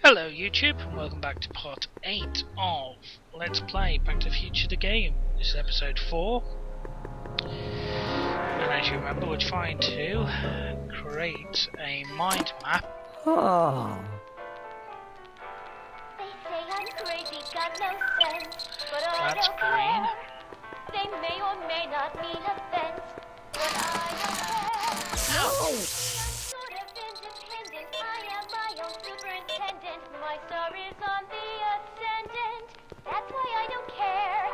Hello YouTube, and welcome back to part 8 of Let's Play Back to the Future the game. This is episode 4. And as you remember, we're trying to create a mind map. Oh. They say I'm crazy, got no sense, but That's green. They may or may not mean offense, but I don't care. No. I'm sort of independent, I am my own superintendent. My star is on the ascendant, that's why I don't care.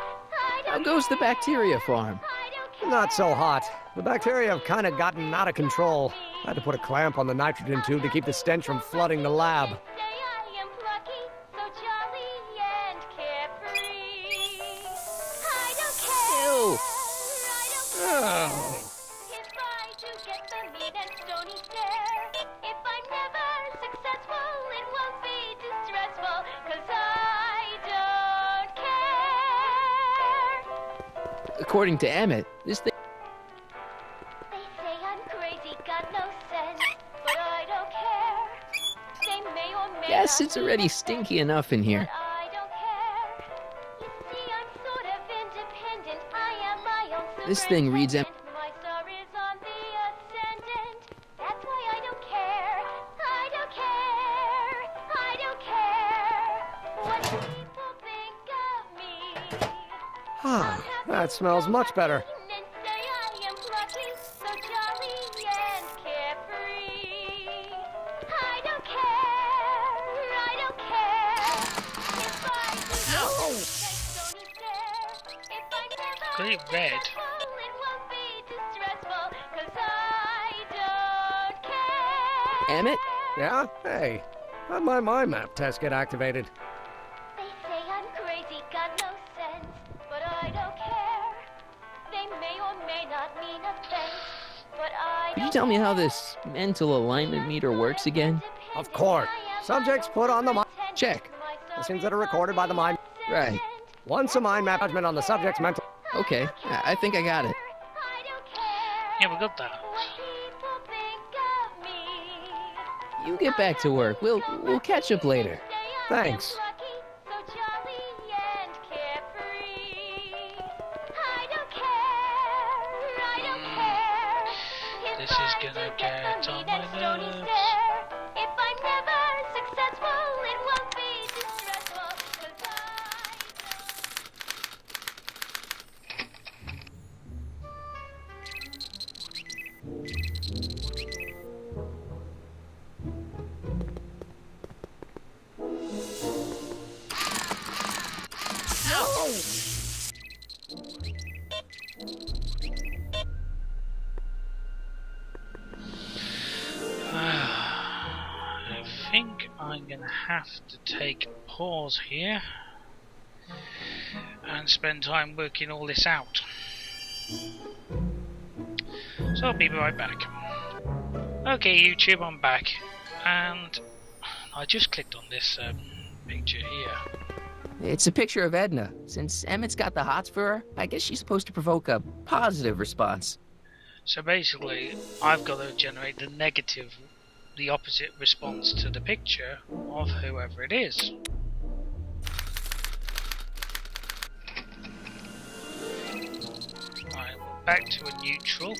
How goes the bacteria farm? I don't care. Not so hot. The bacteria have kind of gotten out of control. I had to put a clamp on the nitrogen tube to keep the stench from flooding the lab. Say I am plucky, so jolly and carefree. I don't care. Ew. I don't care. Oh. If I do get the mean and stony stare, if I'm never successful, it won't be distressful, 'cause I don't care. According to Emmett, this thing. They say I'm crazy, got no sense, but I don't care. They may or may Yes, not it's already stinky enough in here. but I don't care. You see, I'm sort of independent. I am my own This thing reads em- superintendent. My star is on the ascendant. That's why I don't care. I don't care. I don't care what people think of me. Ah, that smells much better. And say I am plucky, so jolly and carefree. I don't care. I don't care. If I do No. and stony stare, if I never Got it red. successful, it won't be distressful, 'cause I don't care. Emmett? Yeah? Hey, how'd my mind map test get activated? They say I'm crazy, got no sense, but I don't care. They may or may not mean offense, but I Could you don't tell me how care. this mental alignment meter works again? Of course. Subjects put on the mind. Check. Lessons that are recorded by the mind. Right. Once a mind map judgment on the subject's mental. Okay, I think I got it. I don't care Yeah, we got that. what people think of me. You get back to work. We'll catch up later. Thanks. This is gonna get on my nerves. If I'm never successful, it won't be distressful, 'cause I I think I'm gonna have to take a pause here and spend time working all this out. So I'll be right back. Okay YouTube, I'm back, and I just clicked on this picture here. It's a picture of Edna. Since Emmett's got the hots for her, I guess she's supposed to provoke a positive response. So basically, I've got to generate the opposite response to the picture of whoever it is. Right, back to a neutral.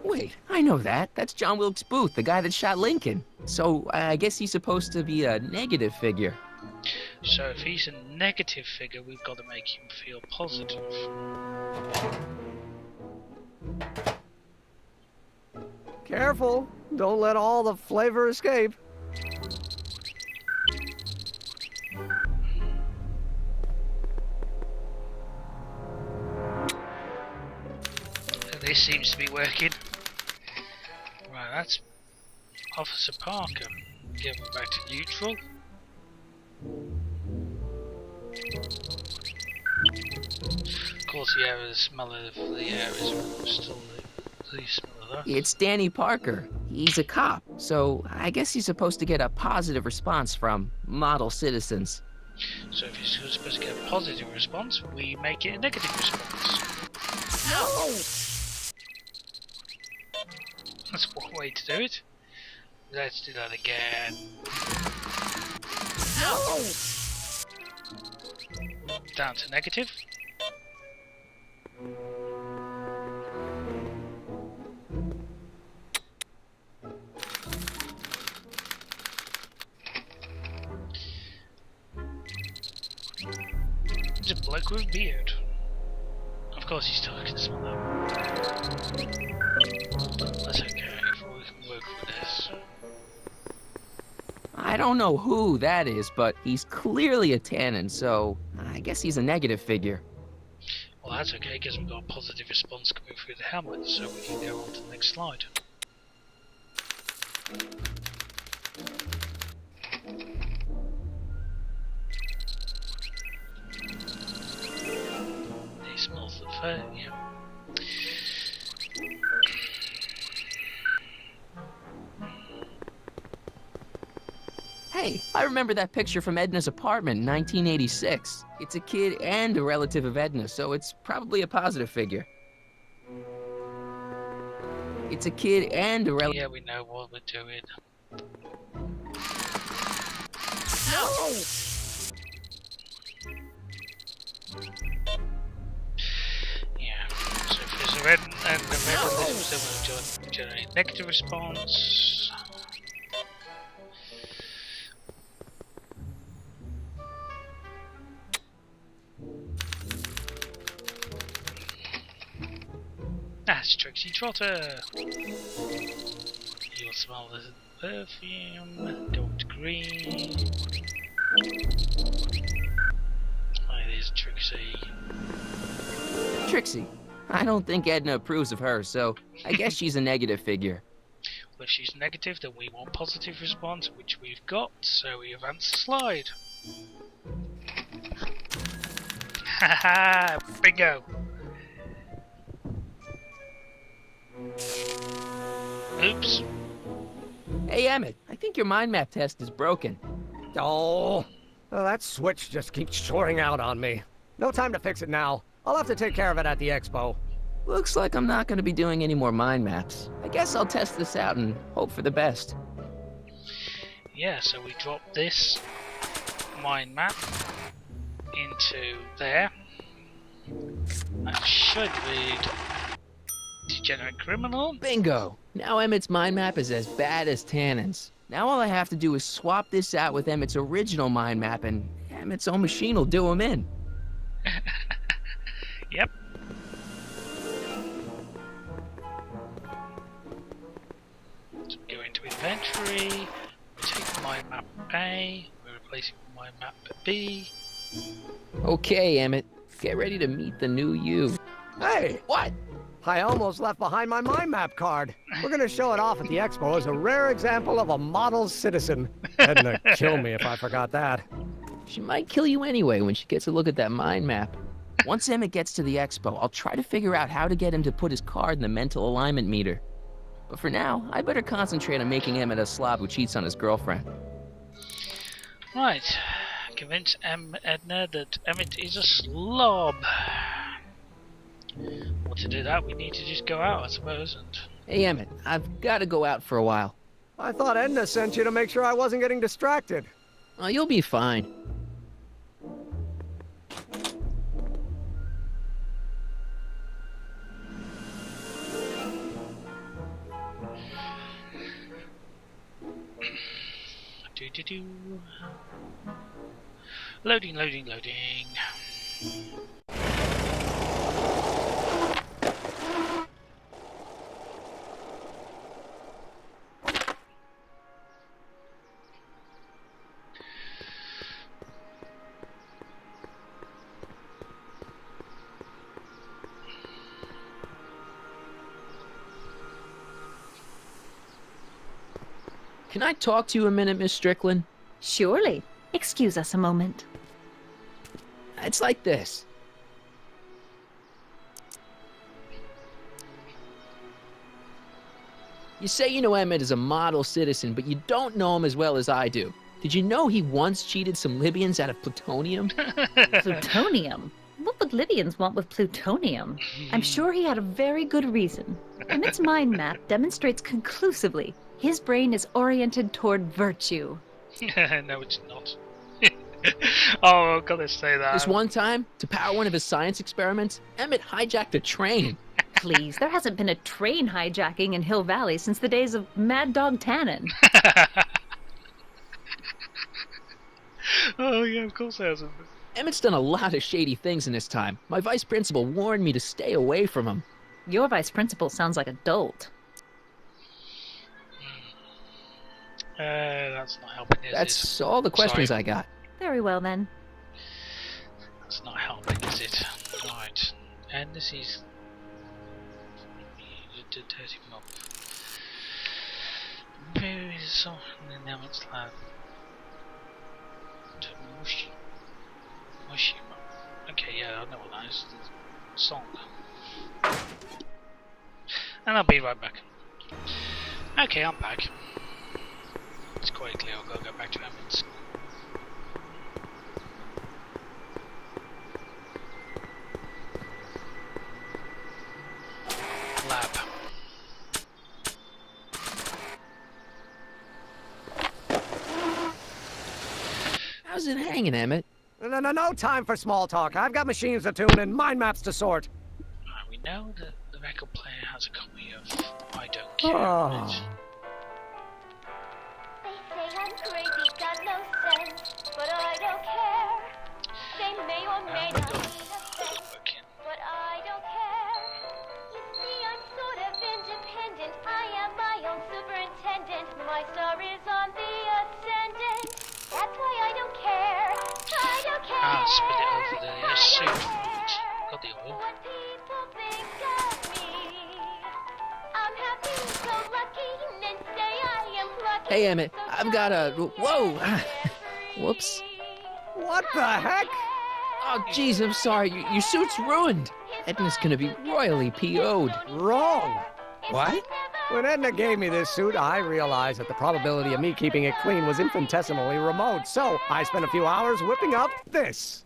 Wait, I know that. That's John Wilkes Booth, the guy that shot Lincoln. So I guess he's supposed to be a negative figure. So if he's a negative figure, we've got to make him feel positive. Careful. Don't let all the flavor escape. This seems to be working. Right, that's Officer Parker. Give him back to neutral. Of course, the smell of the air is still the smell of that. It's Danny Parker. He's a cop, so I guess he's supposed to get a positive response from model citizens. So if you're supposed to get a positive response, we make it a negative response. No! That's one way to do it. Let's do that again. Down to negative. It's a bloke with a beard. Of course he still can smell that. That's okay, if we can work with this. I don't know who that is, but he's clearly a Tannen, so I guess he's a negative figure. Well, that's okay, because we've got a positive response coming through the helmet, so we can go on to the next slide. He smells the fur, yeah. Hey, I remember that picture from Edna's apartment in 1986. It's a kid and a relative of Edna, so it's probably a positive figure. It's a kid and a relative. Yeah, we know what we're doing. Yeah, so if there's a red and a red on this, then we'll generate negative response. That's Trixie Trotter. You'll smell the perfume. Don't green. Hi, there's Trixie. Trixie. I don't think Edna approves of her, so I guess she's a negative figure. Well, if she's negative, then we want positive response, which we've got, so we advance the slide. Haha, bingo! Oops. Hey, Emmett, I think your mind map test is broken. Oh, well, that switch just keeps shorting out on me. No time to fix it now. I'll have to take care of it at the expo. Looks like I'm not going to be doing any more mind maps. I guess I'll test this out and hope for the best. Yeah, so we drop this mind map into there. That should read Degenerate Criminal. Bingo! Now Emmett's mind map is as bad as Tannen's. Now all I have to do is swap this out with Emmett's original mind map and Emmett's own machine will do him in. Yep. So we go into inventory, we take mind map A, we replace it with mind map B. Okay, Emmett, get ready to meet the new you. Hey, What? I almost left behind my mind map card. We're gonna show it off at the expo as a rare example of a model citizen. Edna kill me if I forgot that. She might kill you anyway when she gets a look at that mind map. Once Emmett gets to the expo, I'll try to figure out how to get him to put his card in the mental alignment meter. But for now, I better concentrate on making Emmett a slob who cheats on his girlfriend. Right, convince Edna that Emmett is a slob. Well, to do that, we need to just go out, I suppose, and... Hey, Emmett, I've got to go out for a while. I thought Edna sent you to make sure I wasn't getting distracted. Oh, you'll be fine. Do-do-do. Loading, loading, loading. Can I talk to you a minute, Miss Strickland? Surely. Excuse us a moment. It's like this. You say you know Emmett is a model citizen, but you don't know him as well as I do. Did you know he once cheated some Libyans out of plutonium? Plutonium? What would Lydians want with plutonium? I'm sure he had a very good reason. Emmett's mind map demonstrates conclusively his brain is oriented toward virtue. No, it's not. Oh, I've got to say that. This one time, to power one of his science experiments, Emmett hijacked a train. Please, there hasn't been a train hijacking in Hill Valley since the days of Mad Dog Tannen. Oh, yeah, of course there hasn't. Emmett's done a lot of shady things in his time. My vice principal warned me to stay away from him. Your vice principal sounds like a dolt. That's not helping, is That's it? all the questions Sorry. I got. Very well, then. That's not helping, is it? Right. And this is... the dirty mob. Where is something in the Emmett's lab? Mushi. Okay, yeah, I know what that is. The song. And I'll be right back. Okay, I'm back. It's quite clear I'll go back to Emmett's. Lab. How's it hanging, Emmett? No time for small talk. I've got machines to tune and mind maps to sort. We know that the record player has a copy of I Don't Care. Oh. It's- They say I'm crazy, got no sense, but I don't care. They may or may we not got mean offense, working. but I don't care. You see, I'm sort of independent. I am my own superintendent. My star is on the ascendant. That's why I don't care. I don't care. Ah, spit it over the I soup. don't care Got the oil. what people think of me. I'm happy, so lucky, and say I am plucky. Hey, Emmett, So I've got a... shall we Whoa! get free? Whoops. What the heck? Oh, jeez, I'm sorry. Your suit's ruined. Edna's gonna be royally PO'd. Wrong. What? When Edna gave me this suit, I realized that the probability of me keeping it clean was infinitesimally remote, so I spent a few hours whipping up this.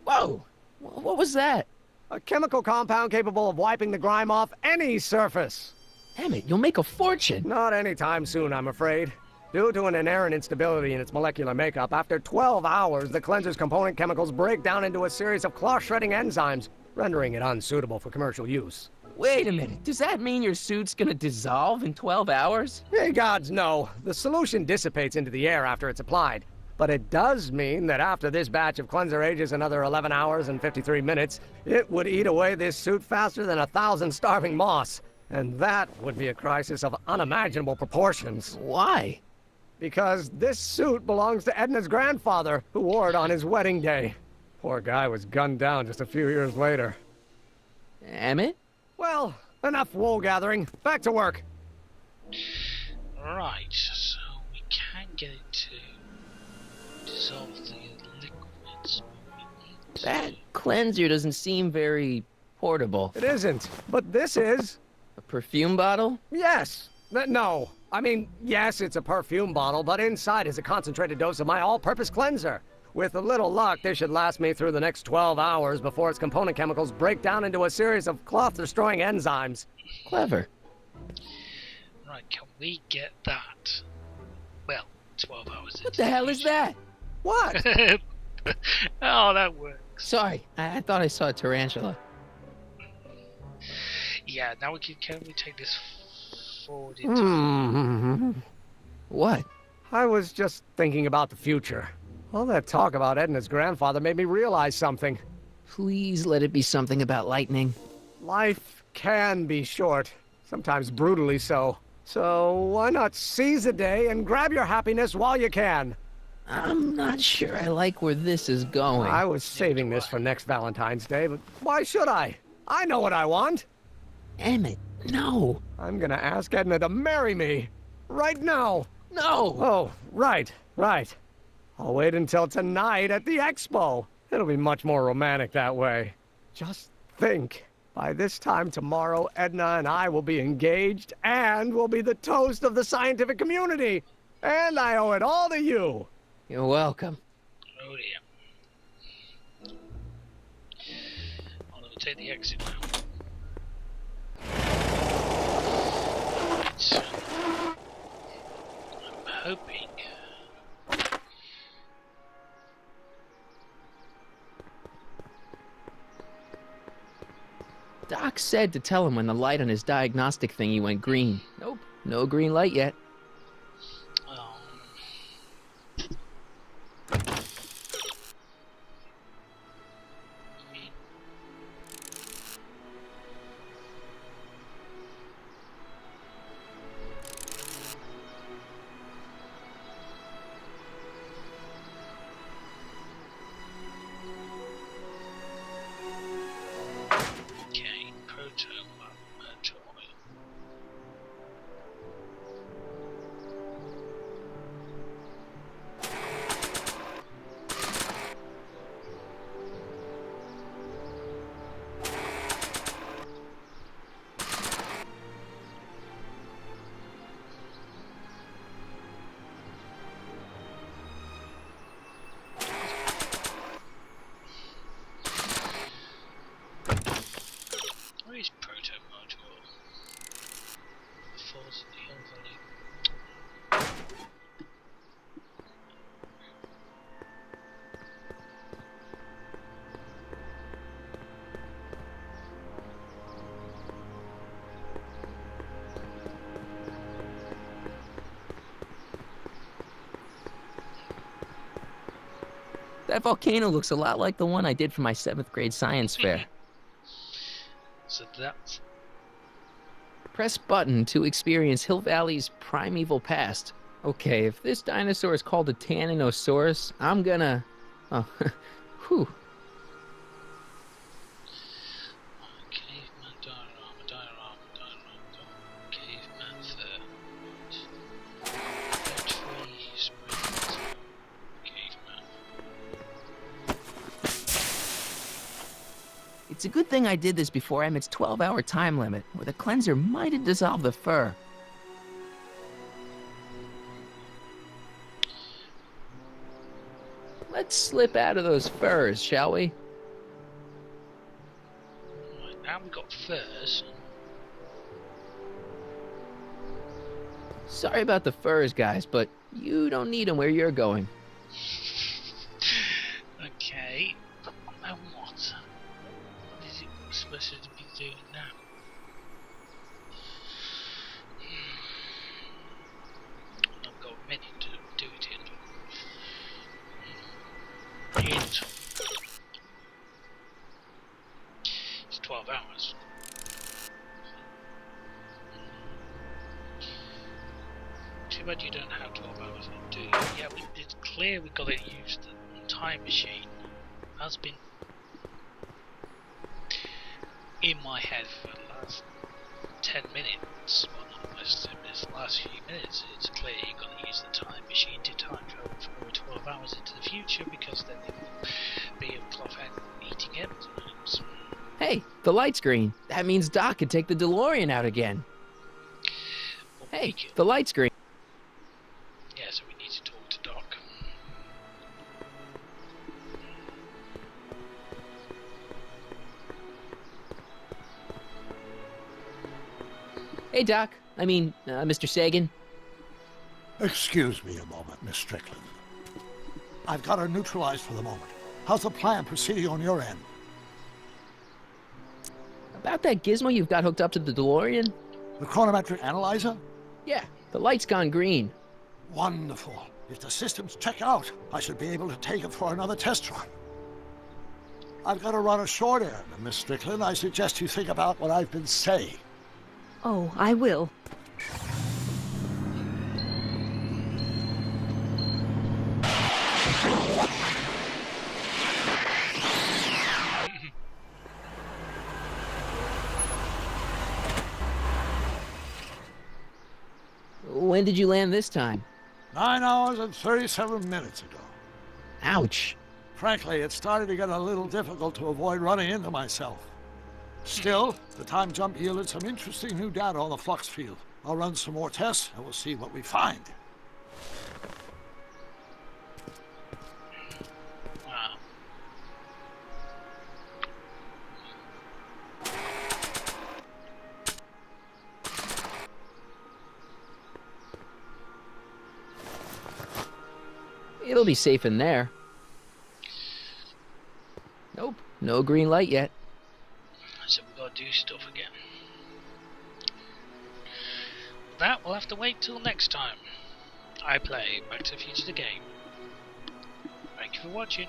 Whoa! What was that? A chemical compound capable of wiping the grime off any surface. Emmett, you'll make a fortune. Not anytime soon, I'm afraid. Due to an inherent instability in its molecular makeup, after 12 hours, the cleanser's component chemicals break down into a series of cloth-shredding enzymes, rendering it unsuitable for commercial use. Wait a minute. Does that mean your suit's gonna dissolve in 12 hours? Hey, gods, no. The solution dissipates into the air after it's applied. But it does mean that after this batch of cleanser ages another 11 hours and 53 minutes, it would eat away this suit faster than 1,000 starving moths. And that would be a crisis of unimaginable proportions. Why? Because this suit belongs to Edna's grandfather, who wore it on his wedding day. Poor guy was gunned down just a few years later. Emmett? Well, enough wool gathering. Back to work. Right, so we can get it to dissolve the liquids. That cleanser doesn't seem very portable. It isn't, but this is. A perfume bottle? Yes. No. I mean, yes, it's a perfume bottle, but inside is a concentrated dose of my all-purpose cleanser. With a little luck, this should last me through the next 12 hours before its component chemicals break down into a series of cloth-destroying enzymes. Clever. Right, can we get that? Well, 12 hours. What the hell is that? What? Oh, that works. Sorry, I thought I saw a tarantula. Yeah, now can we take this forward into... What? I was just thinking about the future. All that talk about Edna's grandfather made me realize something. Please let it be something about lightning. Life can be short, sometimes brutally so. So why not seize the day and grab your happiness while you can? I'm not sure I like where this is going. I was saving this for next Valentine's Day, but why should I? I know what I want. Emmett, no. I'm gonna ask Edna to marry me. Right now. No! Oh, right. I'll wait until tonight at the expo. It'll be much more romantic that way. Just think. By this time tomorrow, Edna and I will be engaged and will be the toast of the scientific community. And I owe it all to you. You're welcome. Oh dear. take the exit now. I'm hoping. Doc said to tell him when the light on his diagnostic thingy went green. Nope, no green light yet. Oh. Okay, proto motor oil. Where is proto motor oil? Falls in the Hill Valley. That volcano looks a lot like the one I did for my 7th grade science fair. So that's Press button to experience Hill Valley's primeval past. Okay, if this dinosaur is called a Tannosaurus, I'm gonna... Oh, whew. caveman diorama, caveman third. Tree springs. Caveman. It's a good thing I did this before Emmett's 12-hour time limit, or the cleanser might have dissolved the fur. Let's slip out of those furs, shall we? Right, now we've got furs. Sorry about the furs, guys, but you don't need them where you're going. Okay. Now what? What is it supposed to be doing now? I've got a minute to do it in. Hint. It's 12 hours. Too bad you don't have 12 hours, do you? Yeah, it's clear we've got to use the time machine. Has been in my head for the last 10 minutes. Well, not less than this last few minutes. It's clear you've got to use the time machine to time travel forward 12 hours into the future because then they will be a cloth head eating episodes. Hey, the light's green. That means Doc can take the DeLorean out again. Hey, the light's green. Yeah, so we need to talk to Doc. Hey, Doc. I mean, Mr. Sagan. Excuse me a moment, Miss Strickland. I've got her neutralized for the moment. How's the plan proceeding on your end? About that gizmo you've got hooked up to the DeLorean? The chronometric analyzer? Yeah, the light's gone green. Wonderful. If the systems check out, I should be able to take it for another test run. I've got to run a short errand, Miss Strickland. I suggest you think about what I've been saying. Oh, I will. When did you land this time? 9 hours and 37 minutes ago. Ouch. Frankly, it started to get a little difficult to avoid running into myself. Still, the time jump yielded some interesting new data on the flux field. I'll run some more tests and we'll see what we find. Wow. It'll be safe in there. Nope, no green light yet. So we've got to do stuff again. That we'll have to wait till next time I play Back to the Future the game. Thank you for watching.